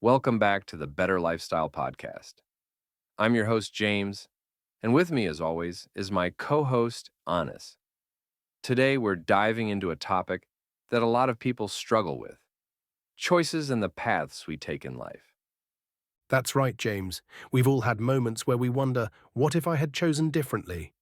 Welcome back to the Better Lifestyle Podcast. I'm your host, James, and with me, as always, is my co host, Anis. Today, we're diving into a topic that a lot of people struggle with: choices and the paths we take in life. That's right, James. We've all had moments where we wonder, what if I had chosen differently?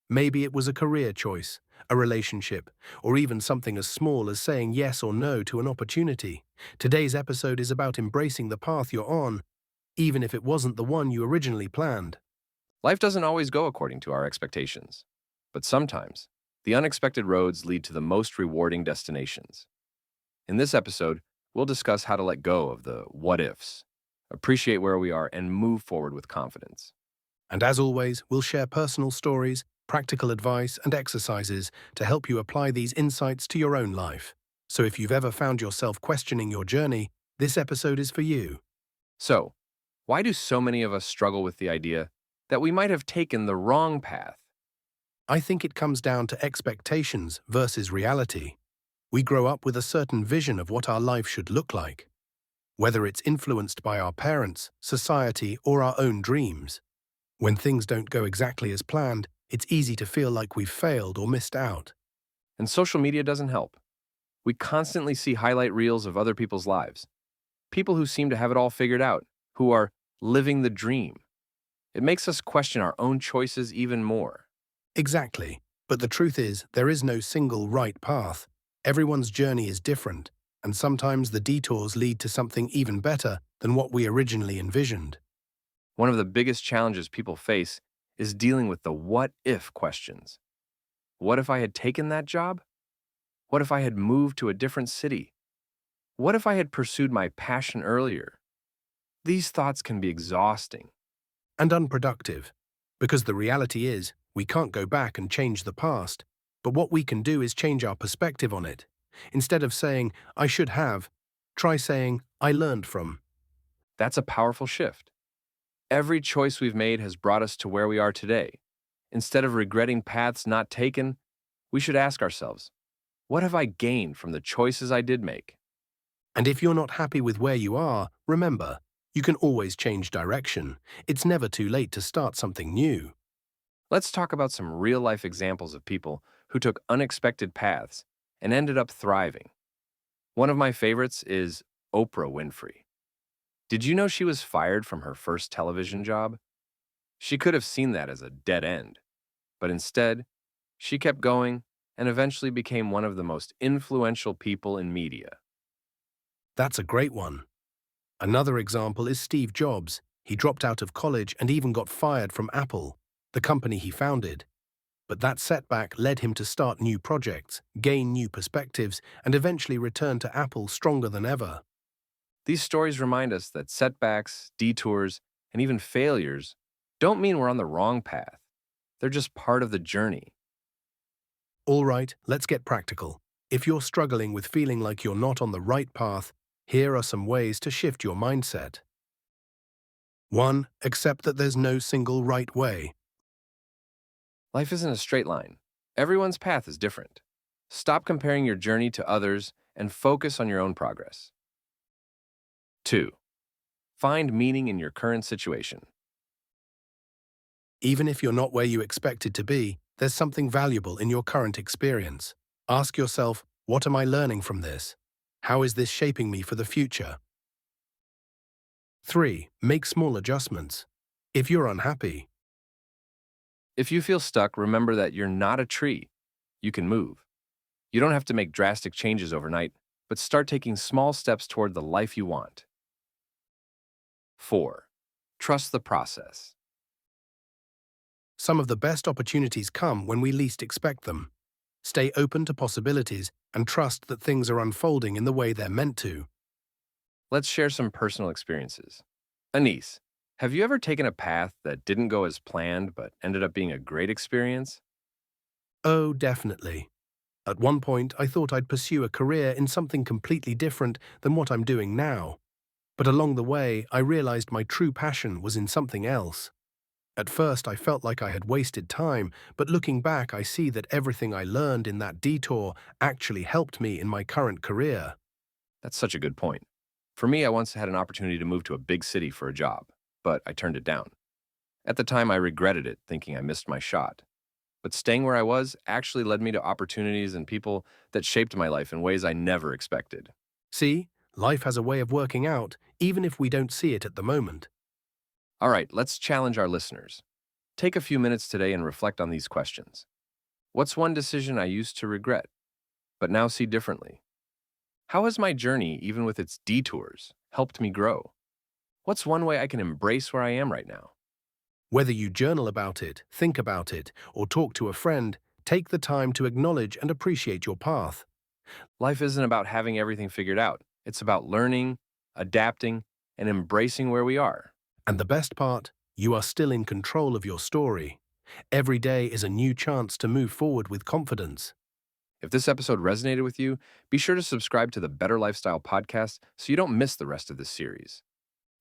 Maybe it was a career choice, a relationship, or even something as small as saying yes or no to an opportunity. Today's episode is about embracing the path you're on, even if it wasn't the one you originally planned. Life doesn't always go according to our expectations, but sometimes the unexpected roads lead to the most rewarding destinations. In this episode, we'll discuss how to let go of the what ifs, appreciate where we are, and move forward with confidence. And as always, we'll share personal stories, practical advice, and exercises to help you apply these insights to your own life. So if you've ever found yourself questioning your journey, this episode is for you. So, why do so many of us struggle with the idea that we might have taken the wrong path? I think it comes down to expectations versus reality. We grow up with a certain vision of what our life should look like, whether it's influenced by our parents, society, or our own dreams. When things don't go exactly as planned, it's easy to feel like we've failed or missed out. And social media doesn't help. We constantly see highlight reels of other people's lives, people who seem to have it all figured out, who are living the dream. It makes us question our own choices even more. Exactly. But the truth is, there is no single right path. Everyone's journey is different, and sometimes the detours lead to something even better than what we originally envisioned. One of the biggest challenges people face is dealing with the what if questions. What if I had taken that job? What if I had moved to a different city? What if I had pursued my passion earlier? These thoughts can be exhausting. And unproductive. Because the reality is, we can't go back and change the past, but what we can do is change our perspective on it. Instead of saying, I should have, try saying, I learned from. That's a powerful shift. Every choice we've made has brought us to where we are today. Instead of regretting paths not taken, we should ask ourselves, what have I gained from the choices I did make? And if you're not happy with where you are, remember, you can always change direction. It's never too late to start something new. Let's talk about some real-life examples of people who took unexpected paths and ended up thriving. One of my favorites is Oprah Winfrey. Did you know she was fired from her first television job? She could have seen that as a dead end, but instead, she kept going and eventually became one of the most influential people in media. That's a great one. Another example is Steve Jobs. He dropped out of college and even got fired from Apple, the company he founded. But that setback led him to start new projects, gain new perspectives, and eventually return to Apple stronger than ever. These stories remind us that setbacks, detours, and even failures don't mean we're on the wrong path. They're just part of the journey. All right, let's get practical. If you're struggling with feeling like you're not on the right path, here are some ways to shift your mindset. 1. Accept that there's no single right way. Life isn't a straight line. Everyone's path is different. Stop comparing your journey to others and focus on your own progress. 2. Find meaning in your current situation. Even if you're not where you expected to be, there's something valuable in your current experience. Ask yourself, what am I learning from this? How is this shaping me for the future? 3. Make small adjustments. If you're unhappy, If you feel stuck, remember that you're not a tree. You can move. You don't have to make drastic changes overnight, but start taking small steps toward the life you want. 4. Trust the process. some of the best opportunities come when we least expect them. Stay open to possibilities and trust that things are unfolding in the way they're meant to. Let's share some personal experiences. Anise, have you ever taken a path that didn't go as planned but ended up being a great experience? Oh, definitely. At one point, I thought I'd pursue a career in something completely different than what I'm doing now. But along the way, I realized my true passion was in something else. At first, I felt like I had wasted time, but looking back, I see that everything I learned in that detour actually helped me in my current career. That's such a good point. For me, I once had an opportunity to move to a big city for a job, but I turned it down. At the time, I regretted it, thinking I missed my shot. But staying where I was actually led me to opportunities and people that shaped my life in ways I never expected. See, life has a way of working out, even if we don't see it at the moment. All right, let's challenge our listeners. Take a few minutes today and reflect on these questions. What's one decision I used to regret, but now see differently? How has my journey, even with its detours, helped me grow? What's one way I can embrace where I am right now? Whether you journal about it, think about it, or talk to a friend, take the time to acknowledge and appreciate your path. Life isn't about having everything figured out. It's about learning, adapting, and embracing where we are. And the best part, you are still in control of your story. Every day is a new chance to move forward with confidence. If this episode resonated with you, be sure to subscribe to the Better Lifestyle podcast so you don't miss the rest of this series.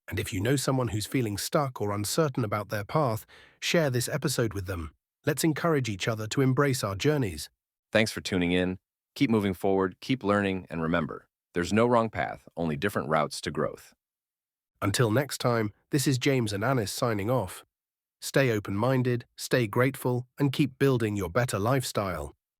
And if you know someone who's feeling stuck or uncertain about their path, share this episode with them. Let's encourage each other to embrace our journeys. Thanks for tuning in. Keep moving forward, keep learning, and remember, there's no wrong path, only different routes to growth. Until next time, this is James and Anis signing off. Stay open-minded, stay grateful, and keep building your better lifestyle.